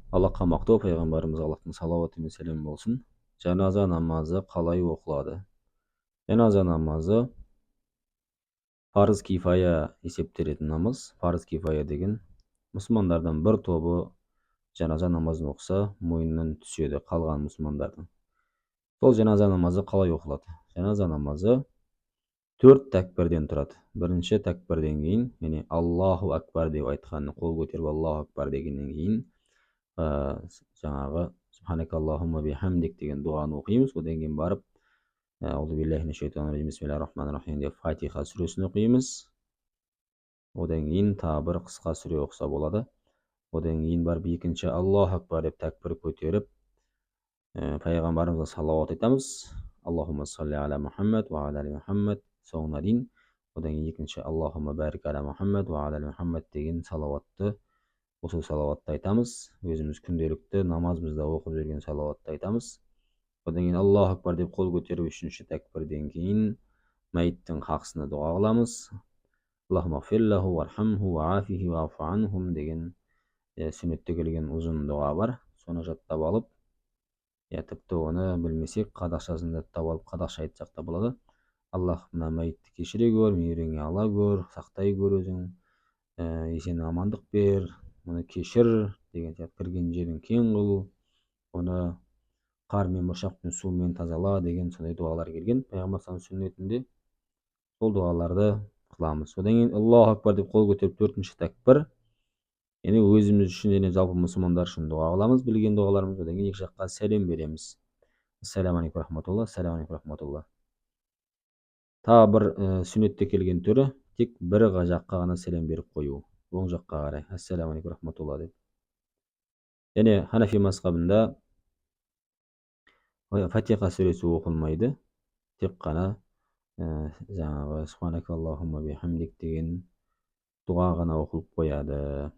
Аллахқа мақтау, пайғамбарымыз Аллахтың салауаты мен сәлемі болсын. Жаназа намазы қалай оқылады? Жаназа намазы парыз кифая есептелетін намаз. Парыз кифая деген мұсылмандардан бір тобы жаназа намазын оқыса, мойнынан түседі қалған мұсылмандардың. Сол жаназа намазы қалай оқылады? Жаназа намазы 4 тәкбірден тұрады. Бірінші тәкбірден кейін, яғни Аллаху акбар деп айтқаны, қол көтеріп Аллаху акбар дегеннен кейін жаңағы субханакаллахумма бихамдик деген дұғаны оқимыз. Одан кейін барып аузу биллахи минаш шайтанир раджим бисмиллахир рахманир рахим деп Фатиха сүресін оқимыз. Одан кейін тағы бір қысқа сүре оқыса болады. Одан кейін барып екінші Аллаху акбар деп тәкбір көтеріп пайғамбарымызға салауат айтамыз. Аллахумма салли аля Мухаммад ва аля али Мухаммад соңына дейін. Одан кейін екінші Аллахумма барик аля Мухаммад ва аля али Мухаммад деген салауатты, осы салауатты айтамыз. Өзіміз күнделікті намазымызда оқып жүрген салауатты айтамыз. Одан кейін Аллаху акбар деп қол көтеріп үшінші тәкбірден кейін мәйіттің хақысына дұға қыламыз. Аллахумма гфирлаху вархамху ваафихи ваъфу анхум деген сүннетте келген ұзын дұға бар. Соны жаттап алып, тіпті оны білмесек қазақшасын жаттап алып қазақша айтсақ та болады. Аллах мына мәйітті кешіре көр, мейіріңе ала көр, сақтай көр өзің, есен амандық бер, мұны кешір деген сияқты, кірген жерін кең қыл, оны қар мен бұршақпен сумен тазала деген сондай дұғалар келген пайғамбар сүннетінде. Сол дұғаларды қыламыз. Одан кейін Аллаху акбар деп қол көтеріп төртінші тәкбір, яғни өзіміз үшін және жалпы мұсылмандар үшін дұға қыламыз, білген дұғаларымыз. Одан кейін екі жаққа сәлем береміз. Ассаламу алейкум рахматулла, ассаламу алейкум рахматулла. Тағы бір сүннетте келген түрі тек бір жаққа ғана сәлем беріп қою, оң жаққа қарай, ассаламу алейкум рахматулла деп. Және Ханафи мазхабында Фатиха сүресі оқылмайды, тек қана жаңағы субханакаллахумма бихамдик деген дұға ғана оқылып қояды.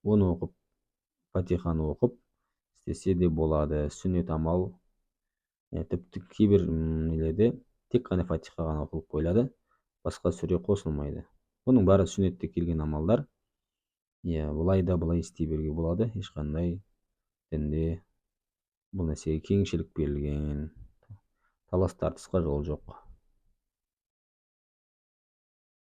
Оны оқып, Фатиханы оқып істесе де болады. Сүннет амал, тіпті кейбір нелерде тек қана Фатиха ғана оқылып қойылады, басқа сүре қосылмайды. Бұның бәрі сүннетте келген амалдар. Бұлай да былай істей беруге болады. Ешқандай дінде бұл нәрсеге кеңшілік берілген, талас тартысқа жол жоқ.